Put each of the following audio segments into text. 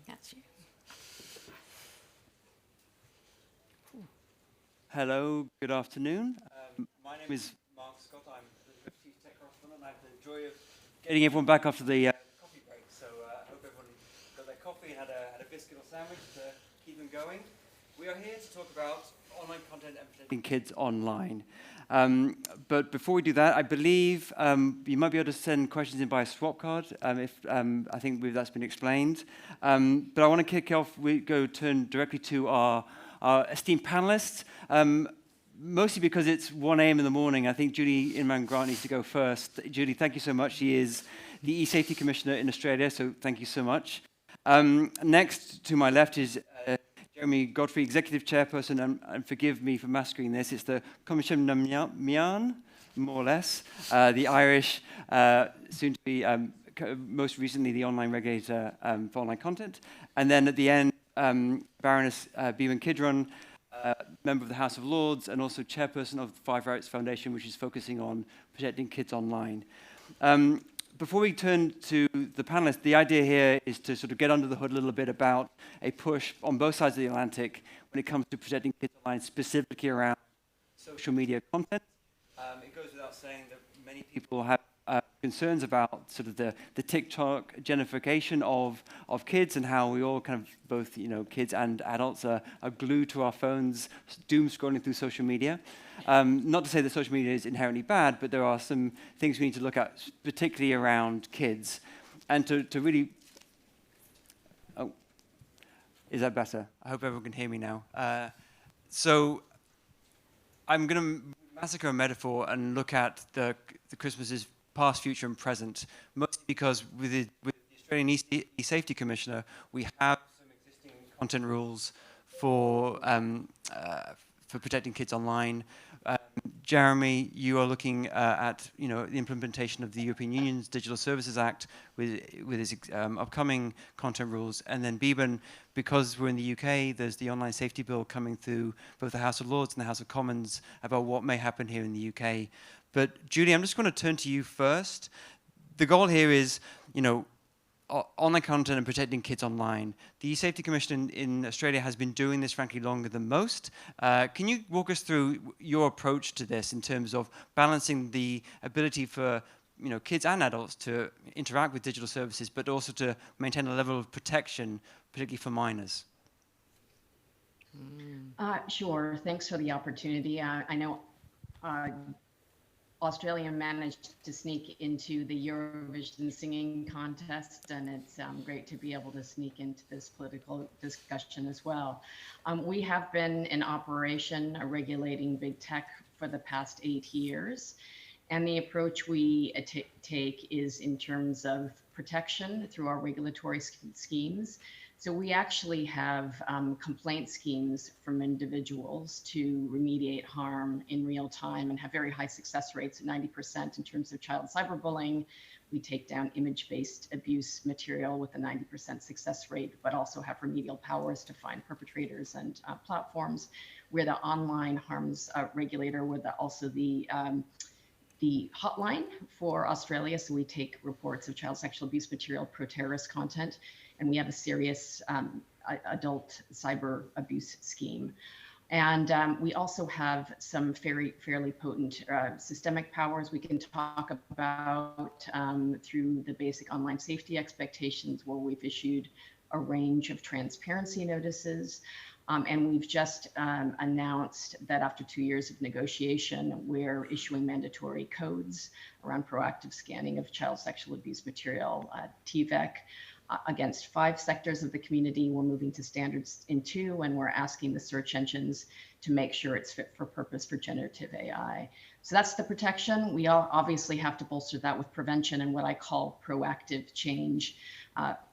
That's you. Hello, good afternoon. My name is Mark Scott. I'm the Chief Tech Correspondent. I have the joy of getting everyone back after the coffee break. So I hope everyone got their coffee and had a biscuit or sandwich to keep them going. We are here to talk about online content and protecting kids online. But before we do that, I believe you might be able to send questions in by a swap card. I think that's been explained. But I want to kick off. We turn directly to our esteemed panelists. Mostly because it's 1 a.m. in the morning. I think Julie Inman-Grant needs to go first. Julie, thank you so much. She is the E-Safety Commissioner in Australia, so thank you so much. Next to my left is Jeremy Godfrey, Executive Chairperson, and forgive me for massacring this, it's the Commission Mian, more or less, the Irish, soon to be, most recently, the online regulator for online content. And then at the end, Baroness Bevan Kidron, member of the House of Lords, and also chairperson of the Five Rights Foundation, which is focusing on protecting kids online. Before we turn to the panelists, the idea here is to sort of get under the hood a little bit about a push on both sides of the Atlantic when it comes to protecting kids online, specifically around social media content. It goes without saying that many people have concerns about sort of the TikTok genification of kids and how we all kind of both, kids and adults are glued to our phones, doom scrolling through social media. Not to say that social media is inherently bad, but there are some things we need to look at, particularly around kids. And to really... Oh, is that better? I hope everyone can hear me now. So I'm going to massacre a metaphor and look at the Christmases past, future, and present, mostly because with the Australian E-Safety Commissioner, we have some existing content rules for protecting kids online. Jeremy, you are looking at the implementation of the European Union's Digital Services Act with its upcoming content rules, and then Beban, because we're in the UK, there's the online safety bill coming through both the House of Lords and the House of Commons about what may happen here in the UK. But Julie, I'm just going to turn to you first. The goal here is, online content and protecting kids online. The E-Safety Commission in Australia has been doing this, frankly, longer than most. Can you walk us through your approach to this in terms of balancing the ability for kids and adults to interact with digital services, but also to maintain a level of protection, particularly for minors? Sure. Thanks for the opportunity. I know Australia managed to sneak into the Eurovision singing contest, and it's great to be able to sneak into this political discussion as well. We have been in operation regulating big tech for the past 8 years, and the approach we take is in terms of protection through our regulatory schemes. So we actually have complaint schemes from individuals to remediate harm in real time and have very high success rates at 90% in terms of child cyberbullying. We take down image-based abuse material with a 90% success rate, but also have remedial powers to find perpetrators and platforms. We're the online harms regulator. We're also the hotline for Australia. So we take reports of child sexual abuse material, pro-terrorist content, and we have a serious adult cyber abuse scheme. And we also have some fairly potent systemic powers we can talk about through the basic online safety expectations, where we've issued a range of transparency notices. And we've just announced that after 2 years of negotiation, we're issuing mandatory codes around proactive scanning of child sexual abuse material, TVEC, against 5 sectors of the community. We're moving to standards in 2, and we're asking the search engines to make sure it's fit for purpose for generative AI. So that's the protection. We all obviously have to bolster that with prevention and what I call proactive change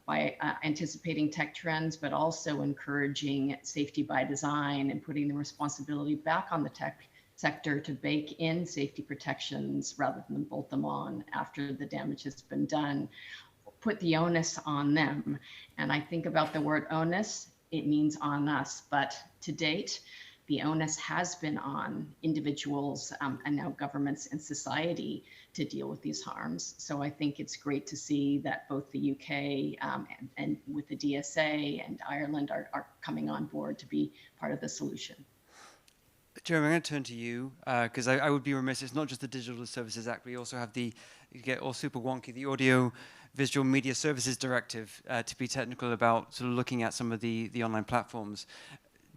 by anticipating tech trends, but also encouraging safety by design and putting the responsibility back on the tech sector to bake in safety protections rather than bolt them on after the damage has been done. Put the onus on them. And I think about the word onus, it means on us. But to date, the onus has been on individuals and now governments and society to deal with these harms. So I think it's great to see that both the UK and with the DSA and Ireland are coming on board to be part of the solution. Jeremy, I'm going to turn to you because I would be remiss. It's not just the Digital Services Act. We also have you get all super wonky, the Audio Visual Media Services Directive, to be technical about sort of looking at some of the online platforms.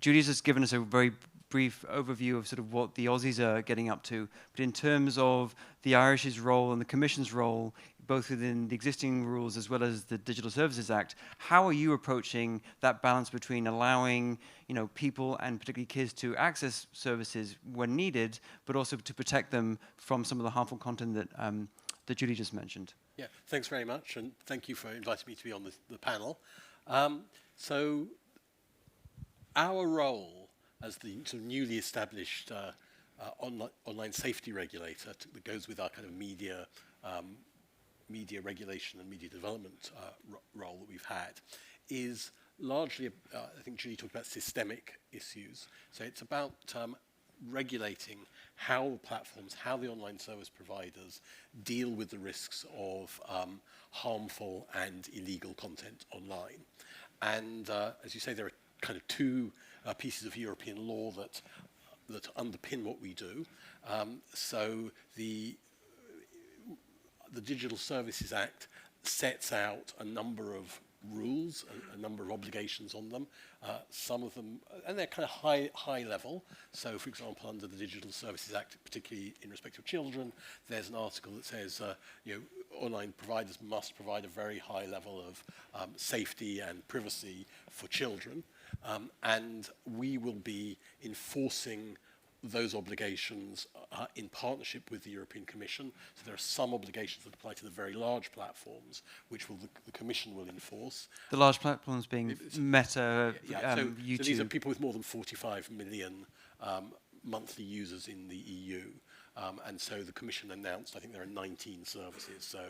Judy's just given us a very brief overview of sort of what the Aussies are getting up to. But in terms of the Irish's role and the Commission's role, both within the existing rules as well as the Digital Services Act, how are you approaching that balance between allowing, people and particularly kids to access services when needed, but also to protect them from some of the harmful content that Judy just mentioned? Yeah, thanks very much, and thank you for inviting me to be on the panel. So our role as the sort of newly established online safety regulator that goes with our kind of media regulation and media development role that we've had is largely, I think Julie talked about systemic issues. So it's about regulating how platforms, how the online service providers deal with the risks of harmful and illegal content online. And as you say, there are kind of two pieces of European law that underpin what we do. So the Digital Services Act sets out a number of rules, a number of obligations on them. Some of them, and they're kind of high level. So, for example, under the Digital Services Act, particularly in respect of children, there's an article that says, online providers must provide a very high level of safety and privacy for children, and we will be enforcing those obligations in partnership with the European Commission. So there are some obligations that apply to the very large platforms, which the Commission will enforce. The large platforms being Meta, so YouTube. So these are people with more than 45 million monthly users in the EU. And so the Commission announced, I think there are 19 services. So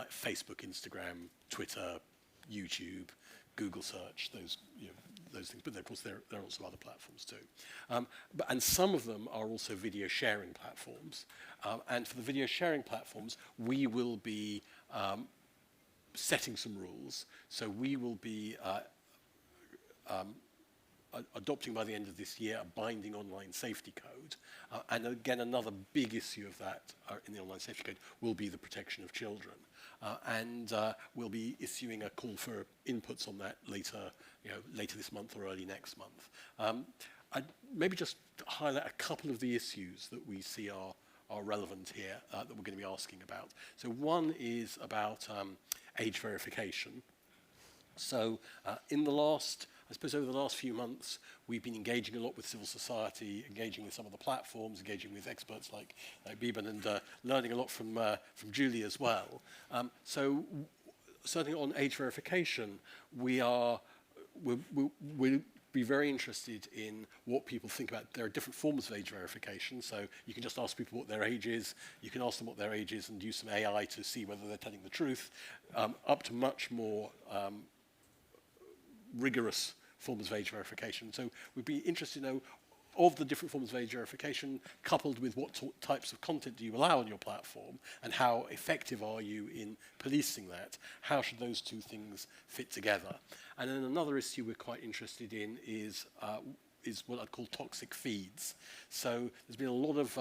Facebook, Instagram, Twitter, YouTube, Google search, those things. But of course, there are also other platforms too. And some of them are also video sharing platforms. And for the video sharing platforms, we will be setting some rules. So we will be adopting by the end of this year a binding online safety code. And again, another big issue of that in the online safety code will be the protection of children. And we'll be issuing a call for inputs on that later this month or early next month. I'd maybe just highlight a couple of the issues that we see are relevant here that we're going to be asking about. So one is about age verification. So over the last few months, we've been engaging a lot with civil society, engaging with some of the platforms, engaging with experts like Biban, and learning a lot from Julie as well. So certainly on age verification, we'll be very interested in what people think about. There are different forms of age verification, so you can just ask people what their age is, you can ask them what their age is and use some AI to see whether they're telling the truth, up to much more rigorous forms of age verification. So we'd be interested to know, of the different forms of age verification, coupled with what types of content do you allow on your platform, and how effective are you in policing that? How should those two things fit together? And then another issue we're quite interested in is what I'd call toxic feeds. So there's been a lot of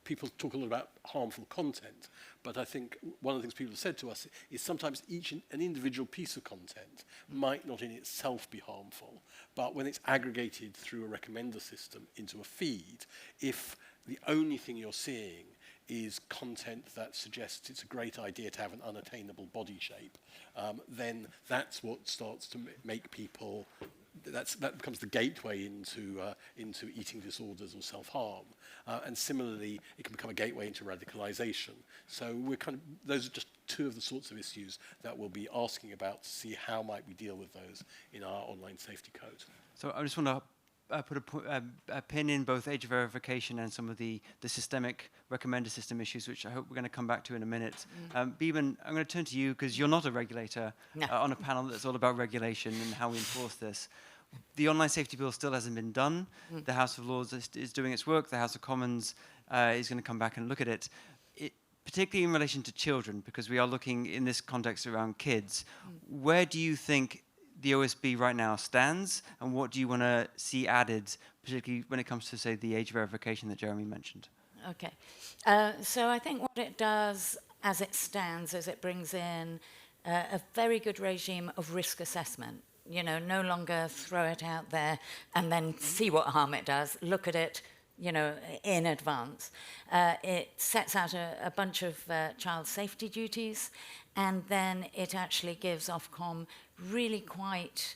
people talk a lot about harmful content, but I think one of the things people have said to us is sometimes an individual piece of content might not in itself be harmful, but when it's aggregated through a recommender system into a feed, if the only thing you're seeing is content that suggests it's a great idea to have an unattainable body shape, then that's what starts to make people, that becomes the gateway into eating disorders or self-harm. And similarly, it can become a gateway into radicalization. So those are just two of the sorts of issues that we'll be asking about to see how might we deal with those in our online safety code. So I just want to put a pin in both age verification and some of the systemic recommender system issues, which I hope we're going to come back to in a minute. Biban, I'm going to turn to you because you're not a regulator on a panel that's all about regulation and how we enforce this. The online safety bill still hasn't been done. The House of Lords is doing its work. The House of Commons is going to come back and look at it. Particularly in relation to children, because we are looking in this context around kids. Where do you think the OSB right now stands, and what do you want to see added, particularly when it comes to, say, the age verification that Jeremy mentioned? Okay. So I think what it does as it stands is it brings in a very good regime of risk assessment. You know, no longer throw it out there and then see what harm it does. Look at it, you know, in advance. It sets out a bunch of child safety duties, and then it actually gives Ofcom really quite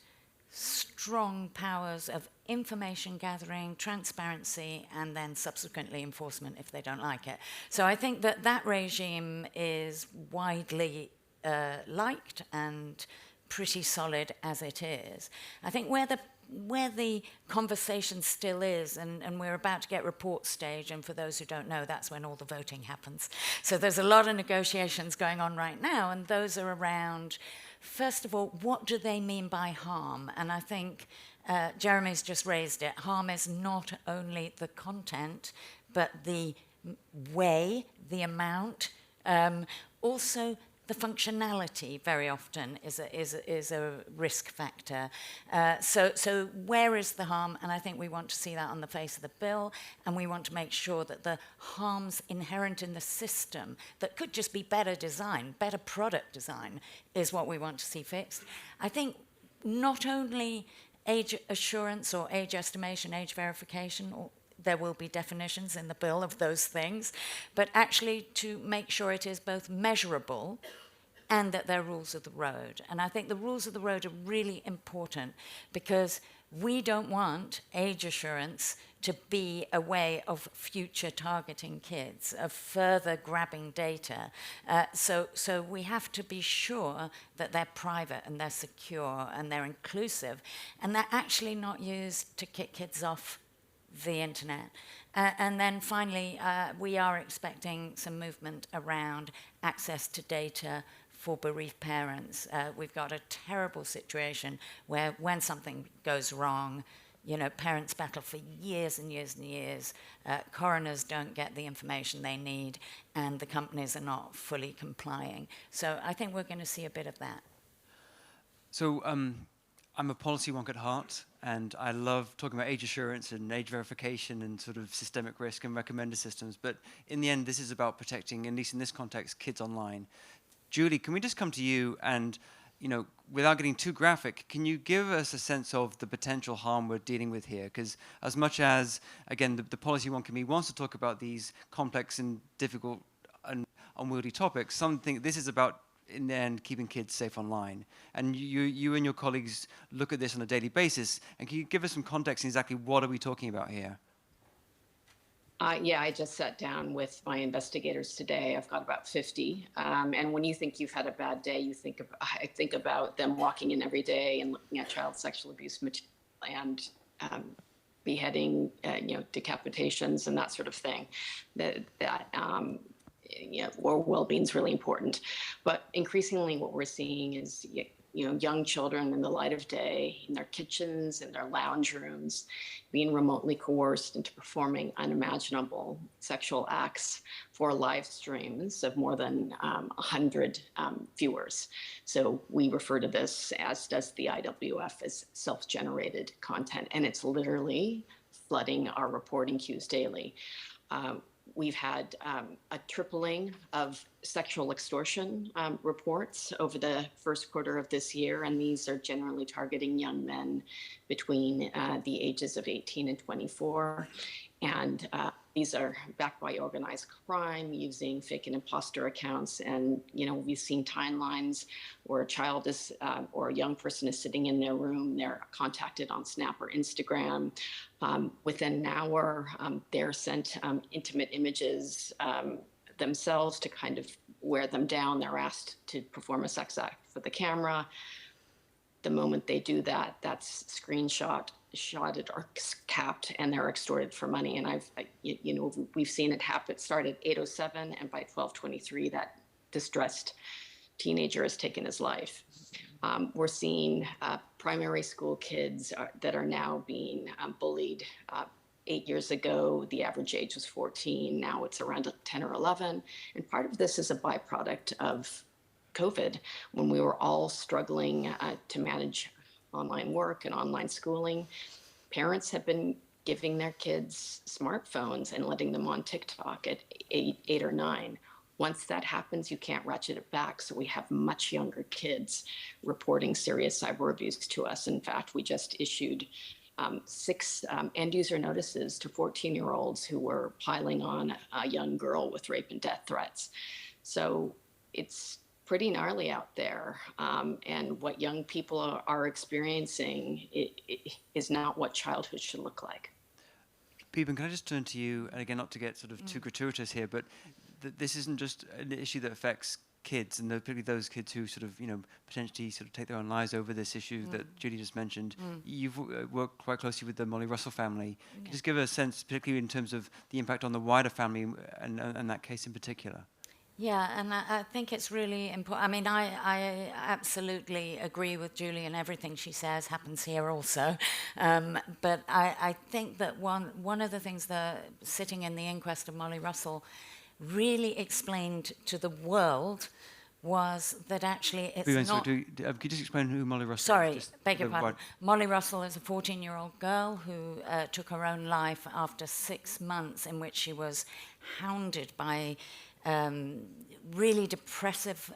strong powers of information gathering, transparency, and then subsequently enforcement if they don't like it. So I think that that regime is widely liked and pretty solid as it is. I think where the conversation still is, and we're about to get report stage, and for those who don't know, that's when all the voting happens. So there's a lot of negotiations going on right now, and those are around, first of all, what do they mean by harm? And I think Jeremy's just raised it. Harm is not only the content, but the way, the amount, also the functionality very often is a risk factor. So where is the harm? And I think we want to see that on the face of the bill, and we want to make sure that the harms inherent in the system that could just be better design, better product design, is what we want to see fixed. I think not only age assurance or age estimation, age verification, or there will be definitions in the bill of those things, but actually to make sure it is both measurable and that they're rules of the road. And I think the rules of the road are really important, because we don't want age assurance to be a way of future targeting kids, of further grabbing data. So we have to be sure that they're private and they're secure and they're inclusive, and they're actually not used to kick kids off the internet. And then finally, we are expecting some movement around access to data for bereaved parents. We've got a terrible situation where when something goes wrong, you know, parents battle for years and years and years. Coroners don't get the information they need, and the companies are not fully complying. So I think we're going to see a bit of that. So I'm a policy wonk at heart, and I love talking about age assurance and age verification and sort of systemic risk and recommender systems. But in the end, this is about protecting, at least in this context, kids online. Julie, can we just come to you and, you know, without getting too graphic, can you give us a sense of the potential harm we're dealing with here? Because as much as, again, the policy wonk in me wants to talk about these complex and difficult and unwieldy topics, this is about, in the end, keeping kids safe online. And you and your colleagues look at this on a daily basis. And can you give us some context on exactly what are we talking about here? Yeah, I just sat down with my investigators today. I've got about 50. And when you think you've had a bad day, I think about them walking in every day and looking at child sexual abuse material and beheading, decapitations and that sort of thing. Or well-being is really important. But increasingly what we're seeing is, young children in the light of day, in their kitchens, in their lounge rooms, being remotely coerced into performing unimaginable sexual acts for live streams of more than 100 viewers. So we refer to this, as does the IWF, as self-generated content, and it's literally flooding our reporting queues daily. We've had a tripling of sexual extortion reports over the first quarter of this year, and these are generally targeting young men between the ages of 18 and 24. And these are backed by organized crime using fake and imposter accounts. And, we've seen timelines where a child is or a young person is sitting in their room, they're contacted on Snap or Instagram. Within an hour, they're sent intimate images themselves to kind of wear them down. They're asked to perform a sex act for the camera. The moment they do that, that's shotted or capped, and they're extorted for money. And we've seen it happen. It started at 8:07, and by 12:23, that distressed teenager has taken his life. We're seeing primary school kids that are now being bullied. 8 years ago, the average age was 14. Now it's around 10 or 11. And part of this is a byproduct of COVID, when we were all struggling to manage online work and online schooling. Parents have been giving their kids smartphones and letting them on TikTok at 8 or 9. Once that happens, you can't ratchet it back. So we have much younger kids reporting serious cyber abuse to us. In fact, we just issued 6 end user notices to 14-year-olds who were piling on a young girl with rape and death threats. So it's pretty gnarly out there. And what young people are experiencing is not what childhood should look like. Peeben, can I just turn to you, and again, not to get sort of too gratuitous here, but this isn't just an issue that affects kids, and particularly those kids who sort of, potentially sort of take their own lives over this issue that Julie just mentioned. You've worked quite closely with the Molly Russell family. Can you just give a sense, particularly in terms of the impact on the wider family and that case in particular? Yeah, and I think it's really important. I mean, I absolutely agree with Julie, and everything she says happens here also. But I think that one of the things that sitting in the inquest of Molly Russell really explained to the world was that actually it's not... Could you just explain who Molly Russell Sorry, is? beg your pardon. Molly Russell is a 14-year-old girl who took her own life after 6 months in which she was hounded by really depressive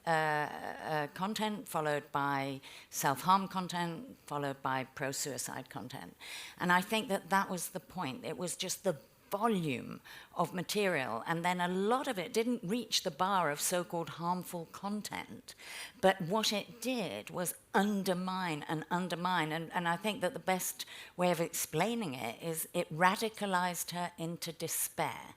content, followed by self-harm content, followed by pro-suicide content. And I think that was the point. It was just the volume of material, and then a lot of it didn't reach the bar of so-called harmful content, but what it did was undermine, and I think that the best way of explaining it is it radicalized her into despair,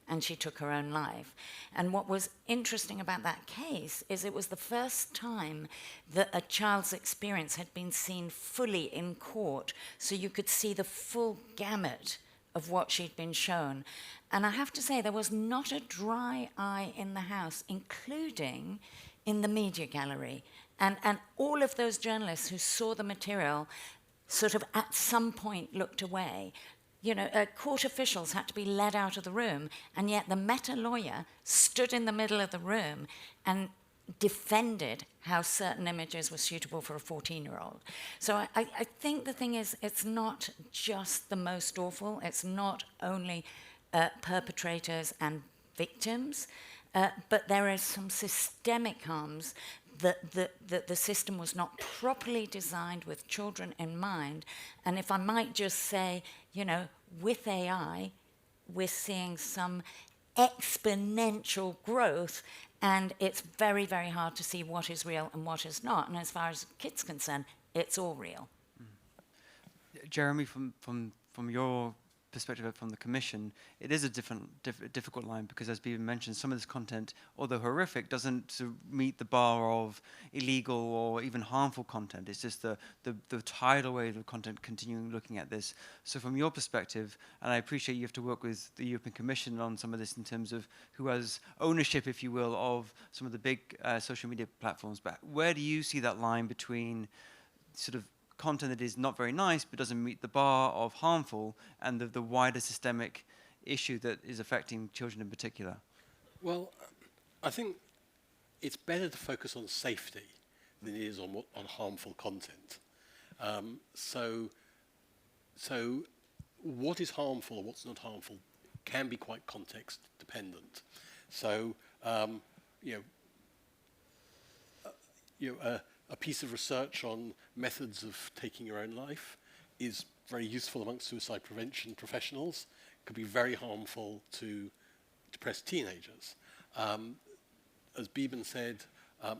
and she took her own life. And what was interesting about that case is it was the first time that a child's experience had been seen fully in court, so you could see the full gamut of what she'd been shown. And I have to say, there was not a dry eye in the House, including in the media gallery. And all of those journalists who saw the material sort of at some point looked away. Court officials had to be led out of the room, and yet the Meta lawyer stood in the middle of the room and defended how certain images were suitable for a 14-year-old. So I think the thing is, it's not just the most awful. It's not only perpetrators and victims, but there are some systemic harms that the system was not properly designed with children in mind. And if I might just say, with AI, we're seeing some exponential growth, and it's very, very hard to see what is real and what is not. And as far as kids are concerned, it's all real. Jeremy, from your perspective from the Commission, it is a difficult line, because as Peeben mentioned, some of this content, although horrific, doesn't sort of meet the bar of illegal or even harmful content. It's just the tidal wave of content continuing looking at this. So from your perspective, and I appreciate you have to work with the European Commission on some of this in terms of who has ownership, if you will, of some of the big social media platforms, but where do you see that line between sort of content that is not very nice but doesn't meet the bar of harmful, and the wider systemic issue that is affecting children in particular? Well, I think it's better to focus on safety than it is on harmful content. So what is harmful or what's not harmful can be quite context dependent. So a piece of research on methods of taking your own life is very useful amongst suicide prevention professionals. It could be very harmful to depressed teenagers. As Peeben said,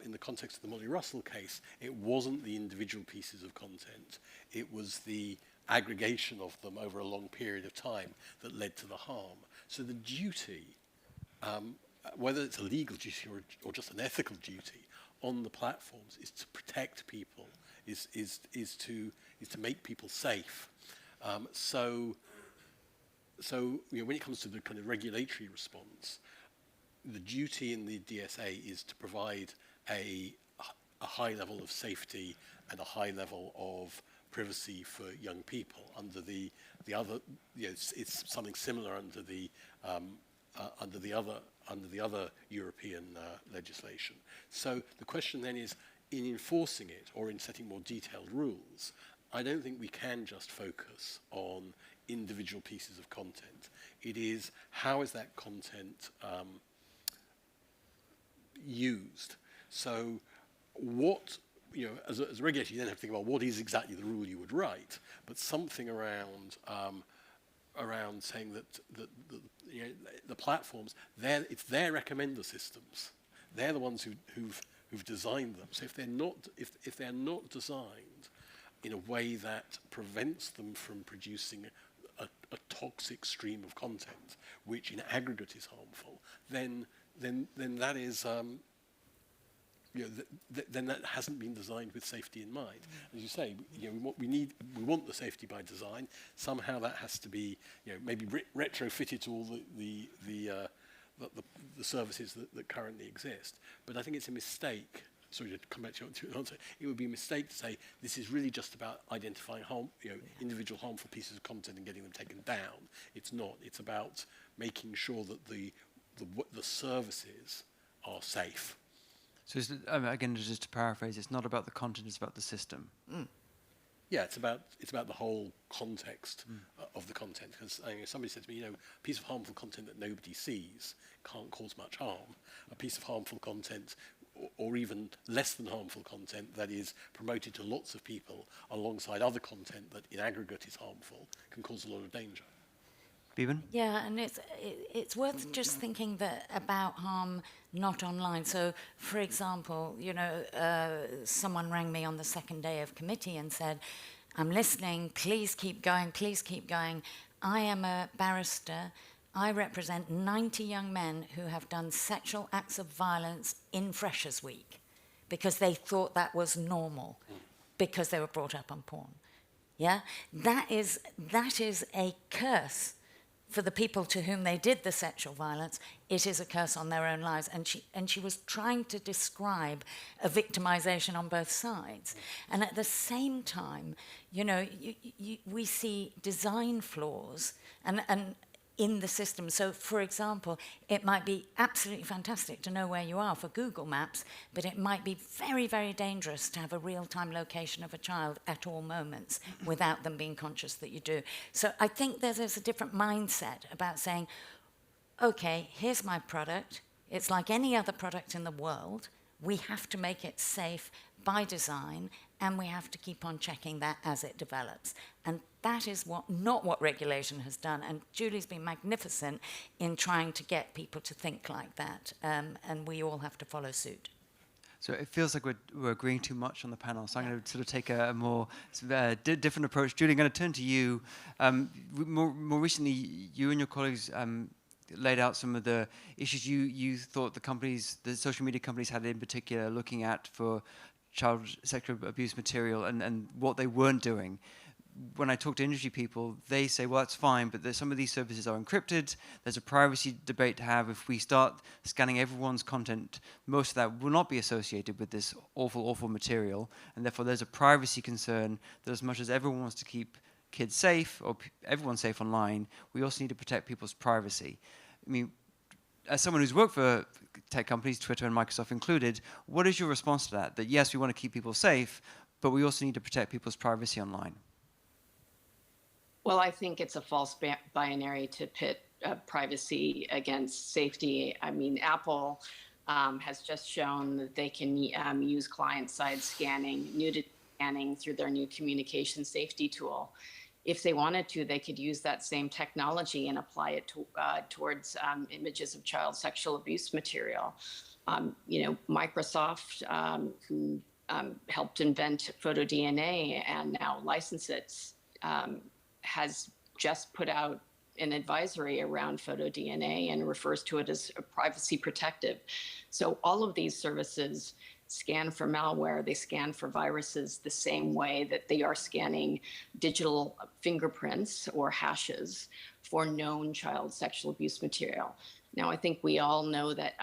in the context of the Molly Russell case, it wasn't the individual pieces of content, it was the aggregation of them over a long period of time that led to the harm. So the duty, whether it's a legal duty or just an ethical duty, on the platforms is to protect people, is to make people safe. So when it comes to the kind of regulatory response, the duty in the DSA is to provide a high level of safety and a high level of privacy for young people. Under the other, it's something similar under the other European legislation. So the question then is, in enforcing it or in setting more detailed rules, I don't think we can just focus on individual pieces of content. It is, how is that content used? So what, as a regulator, you then have to think about what is exactly the rule you would write, but something around saying that the platforms, it's their recommender systems. They're the ones who've designed them. So if they're not designed in a way that prevents them from producing a toxic stream of content, which in aggregate is harmful, then that is then that hasn't been designed with safety in mind. As you say, we want the safety by design. Somehow that has to be maybe retrofitted to all the services that currently exist. But I think it's a mistake. Sorry to come back to your answer. It would be a mistake to say this is really just about identifying individual harmful pieces of content and getting them taken down. It's not. It's about making sure that the services are safe. So again, just to paraphrase, it's not about the content; it's about the system. Yeah, it's about the whole context of the content. Because somebody said to me, a piece of harmful content that nobody sees can't cause much harm. A piece of harmful content, or even less than harmful content, that is promoted to lots of people alongside other content that in aggregate is harmful, can cause a lot of danger. Bevan? Yeah, and it's worth just thinking about harm not online. So, for example, someone rang me on the second day of committee and said, "I'm listening, please keep going, please keep going. I am a barrister. I represent 90 young men who have done sexual acts of violence in Freshers' Week because they thought that was normal because they were brought up on porn." Yeah? That is a curse for the people to whom they did the sexual violence. It is a curse on their own lives. And she was trying to describe a victimization on both sides. And at the same time, we see design flaws and in the system. So, for example, it might be absolutely fantastic to know where you are for Google Maps, but it might be very, very dangerous to have a real-time location of a child at all moments without them being conscious that you do. So I think there's a different mindset about saying, okay, here's my product. It's like any other product in the world. We have to make it safe by design, and we have to keep on checking that as it develops. And that is not what regulation has done. And Julie's been magnificent in trying to get people to think like that. And we all have to follow suit. So it feels like we're agreeing too much on the panel. So I'm going to sort of take a more different approach. Julie, I'm going to turn to you. More recently, you and your colleagues laid out some of the issues you thought the social media companies had in particular looking at for child sexual abuse material and what they weren't doing. When I talk to industry people, they say, well, that's fine, but some of these services are encrypted. There's a privacy debate to have. If we start scanning everyone's content, most of that will not be associated with this awful, awful material. And therefore, there's a privacy concern that as much as everyone wants to keep kids safe or everyone safe online, we also need to protect people's privacy. I mean, as someone who's worked for tech companies, Twitter and Microsoft included, what is your response to that? That yes, we want to keep people safe, but we also need to protect people's privacy online. Well, I think it's a false binary to pit privacy against safety. I mean, Apple has just shown that they can use client-side scanning, nudity scanning through their new communication safety tool. If they wanted to, they could use that same technology and apply it towards images of child sexual abuse material. Microsoft, who helped invent PhotoDNA and now license it, has just put out an advisory around PhotoDNA and refers to it as privacy protective. So all of these services scan for malware, they scan for viruses the same way that they are scanning digital fingerprints or hashes for known child sexual abuse material. Now, I think we all know that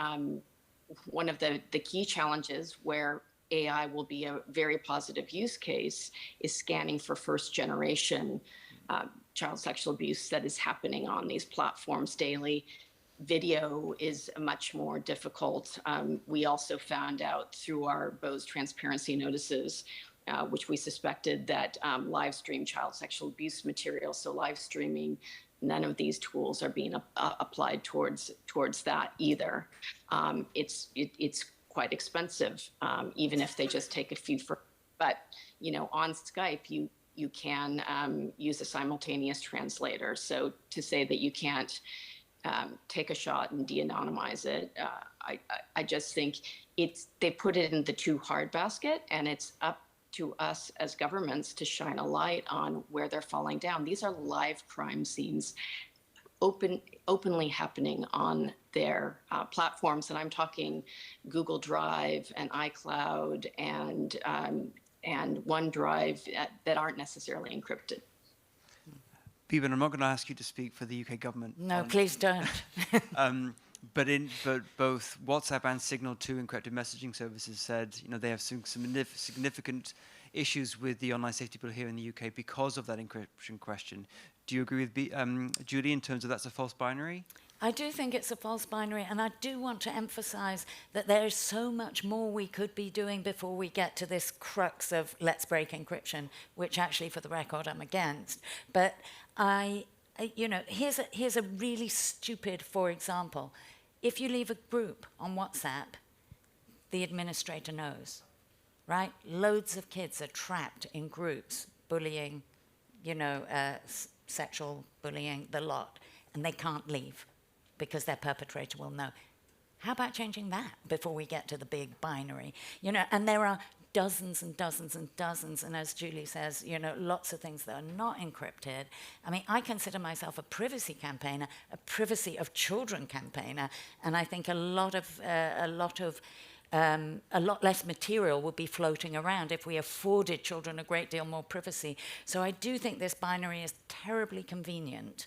one of the key challenges where AI will be a very positive use case is scanning for first generation child sexual abuse that is happening on these platforms daily. Video is much more difficult. We also found out through our Bose transparency notices, which we suspected that live stream child sexual abuse material, so live streaming, none of these tools are being applied towards that either. It's quite expensive, even if they just take a few. But on Skype, you can use a simultaneous translator. So to say that you can't take a shot and de-anonymize it, I just think they put it in the too hard basket, and it's up to us as governments to shine a light on where they're falling down. These are live crime scenes openly happening on their platforms, and I'm talking Google Drive and iCloud and OneDrive that aren't necessarily encrypted. Peter, I'm not going to ask you to speak for the UK government. No, please don't. But both WhatsApp and Signal, two encrypted messaging services, said they have some significant issues with the online safety bill here in the UK because of that encryption question. Do you agree with Julie in terms of that's a false binary? I do think it's a false binary, and I do want to emphasize that there is so much more we could be doing before we get to this crux of let's break encryption, which actually, for the record, I'm against. But here's a really stupid, for example. If you leave a group on WhatsApp, the administrator knows, right? Loads of kids are trapped in groups, bullying, sexual bullying, the lot, and they can't leave because their perpetrator will know. How about changing that before we get to the big binary? And there are dozens and dozens and dozens, and as Julie says, lots of things that are not encrypted. I mean, I consider myself a privacy campaigner, a privacy of children campaigner, and I think a lot less material would be floating around if we afforded children a great deal more privacy. So I do think this binary is terribly convenient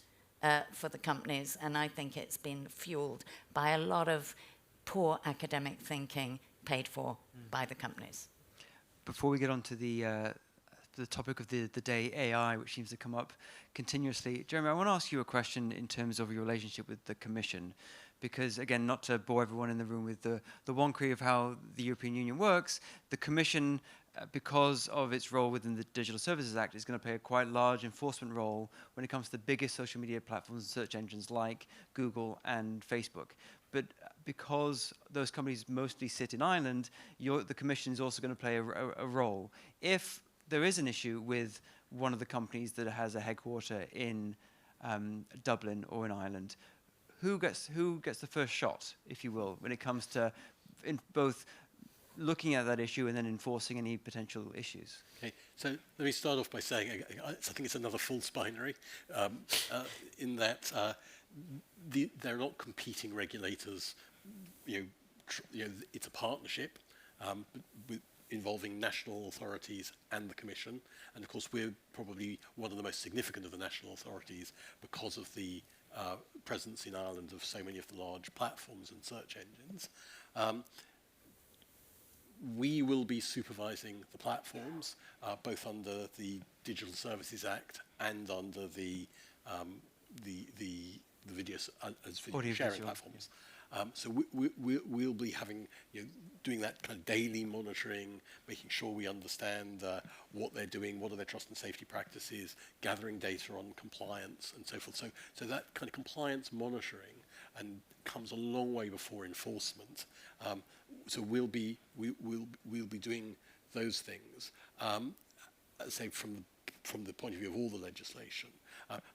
for the companies, and I think it's been fueled by a lot of poor academic thinking paid for by the companies. Before we get on to the topic of the day, AI, which seems to come up continuously, Jeremy, I want to ask you a question in terms of your relationship with the Commission, because, again, not to bore everyone in the room with the wonkery of how the European Union works, the Commission, because of its role within the Digital Services Act, is going to play a quite large enforcement role when it comes to the biggest social media platforms and search engines like Google and Facebook. But because those companies mostly sit in Ireland, the Commission is also going to play a role. If there is an issue with one of the companies that has a headquarter in Dublin or in Ireland, who gets the first shot, if you will, when it comes to both looking at that issue and then enforcing any potential issues? Okay, so let me start off by saying I think it's another false binary in that they're not competing regulators. It's a partnership involving national authorities and the Commission, and of course we're probably one of the most significant of the national authorities because of the presence in Ireland of so many of the large platforms and search engines. We will be supervising the platforms, both under the Digital Services Act and under the video sharing platforms. So we'll be having, doing that kind of daily monitoring, making sure we understand what they're doing, what are their trust and safety practices, gathering data on compliance and so forth. So that kind of compliance monitoring and comes a long way before enforcement. So we'll be doing those things. Say from the point of view of all the legislation,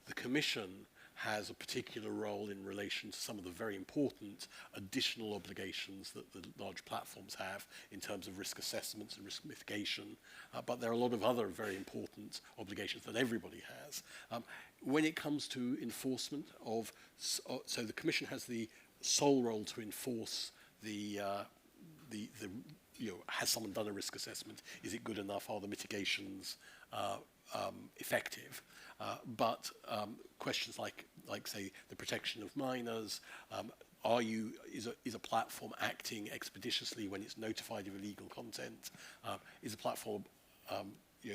the Commission has a particular role in relation to some of the very important additional obligations that the large platforms have in terms of risk assessments and risk mitigation. But there are a lot of other very important obligations that everybody has. When it comes to enforcement so the Commission has the sole role to enforce has someone done a risk assessment? Is it good enough? Are the mitigations effective? But questions like say the protection of minors, is a platform acting expeditiously when it's notified of illegal content? Is a platform,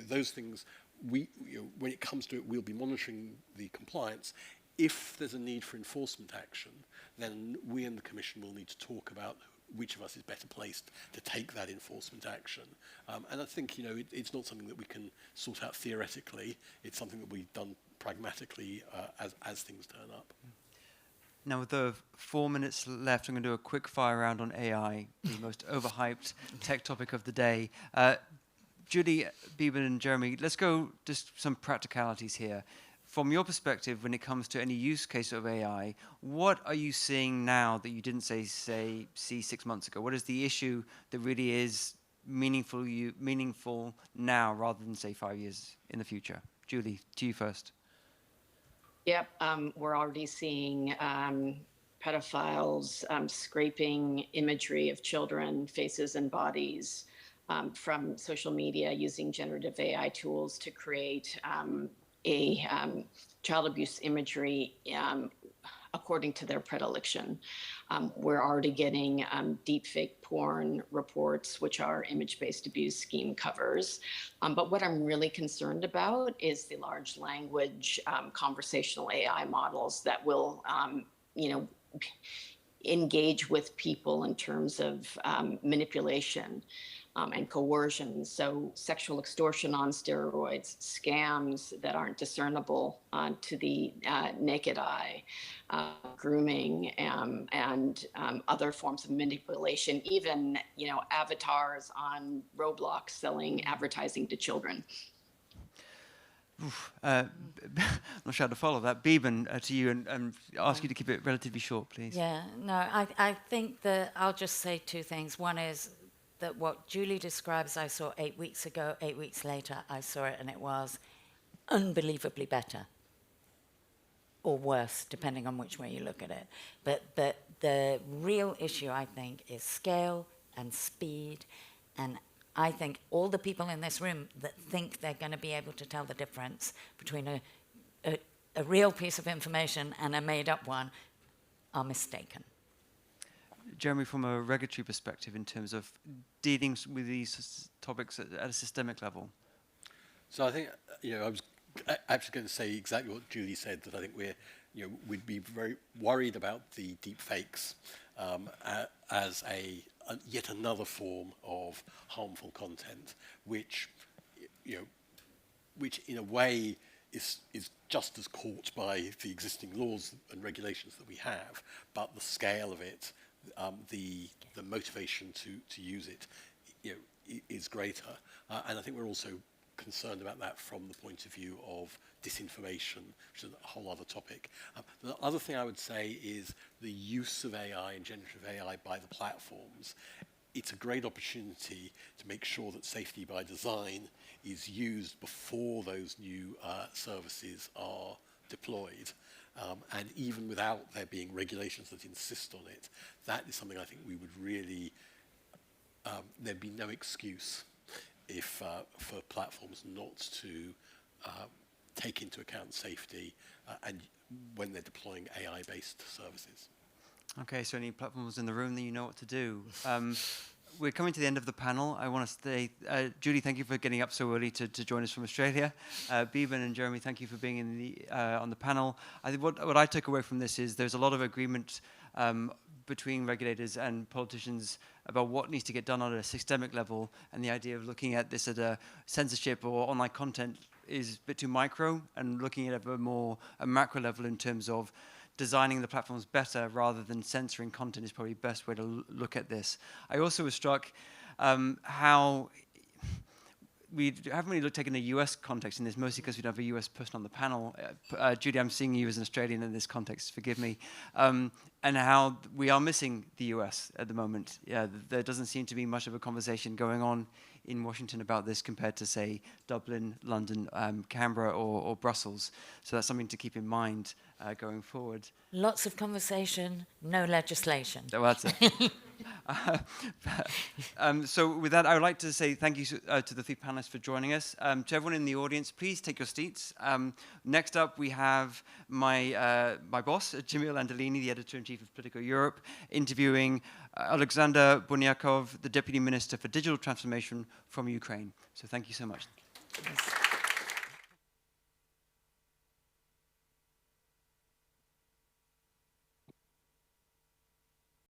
those things, when it comes to it, we'll be monitoring the compliance. If there's a need for enforcement action, then we and the Commission will need to talk about which of us is better placed to take that enforcement action. And I think, it's not something that we can sort out theoretically. It's something that we've done pragmatically as things turn up. Now, with the 4 minutes left, I'm going to do a quick fire round on AI, the most overhyped tech topic of the day. Julie, Beeban, and Jeremy, let's go just some practicalities here. From your perspective, when it comes to any use case of AI, what are you seeing now that you didn't see 6 months ago? What is the issue that really is meaningful now rather than, say, 5 years in the future? Julie, to you first. Yep, we're already seeing pedophiles scraping imagery of children, faces and bodies from social media using generative AI tools to create child abuse imagery according to their predilection. We're already getting deepfake porn reports, which are image-based abuse scheme covers. But what I'm really concerned about is the large language conversational AI models that will, engage with people in terms of manipulation and coercion. So sexual extortion on steroids, scams that aren't discernible to the naked eye, grooming, and other forms of manipulation, even, avatars on Roblox selling advertising to children. I'm not sure how to follow that. Beeban, to you, and ask you to keep it relatively short, please. Yeah, no, I think that I'll just say two things. One is that what Julie describes, I saw 8 weeks ago, 8 weeks later, I saw it, and it was unbelievably better. Or worse, depending on which way you look at it. But the real issue, I think, is scale and speed. And I think all the people in this room that think they're going to be able to tell the difference between a real piece of information and a made-up one are mistaken. Jeremy, from a regulatory perspective, in terms of dealing with these topics at a systemic level? So I think, I was actually going to say exactly what Julie said, that I think we'd be very worried about the deep fakes as yet another form of harmful content, which in a way is just as caught by the existing laws and regulations that we have, but the scale of it, the motivation to use it, is greater. And I think we're also concerned about that from the point of view of disinformation, which is a whole other topic. The other thing I would say is the use of AI and generative AI by the platforms. It's a great opportunity to make sure that safety by design is used before those new services are deployed. And even without there being regulations that insist on it, that is something I think we would really, there'd be no excuse if for platforms not to take into account safety and when they're deploying AI-based services. Okay, so any platforms in the room that you know what to do. We're coming to the end of the panel. I want to say, Julie, thank you for getting up so early to join us from Australia. Beeban and Jeremy, thank you for being on the panel. I think what I took away from this is there's a lot of agreement between regulators and politicians about what needs to get done on a systemic level, and the idea of looking at this at a censorship or online content is a bit too micro, and looking at a macro level in terms of designing the platforms better rather than censoring content is probably the best way to look at this. I also was struck how we haven't really taken a US context in this, mostly because we don't have a US person on the panel. Judy, I'm seeing you as an Australian in this context, forgive me. And how we are missing the US at the moment. Yeah, there doesn't seem to be much of a conversation going on in Washington about this compared to, say, Dublin, London, Canberra, or Brussels. So that's something to keep in mind going forward. Lots of conversation, no legislation. Oh, that's it. So with that, I would like to say thank you to the three panelists for joining us. To everyone in the audience, please take your seats. Next up, we have my boss, Jamil Andolini, the Editor-in-Chief Editor-in-Chief of Politico Europe, interviewing Alexander Bunyakov, the Deputy Minister for Digital Transformation from Ukraine. So thank you so much. Yes.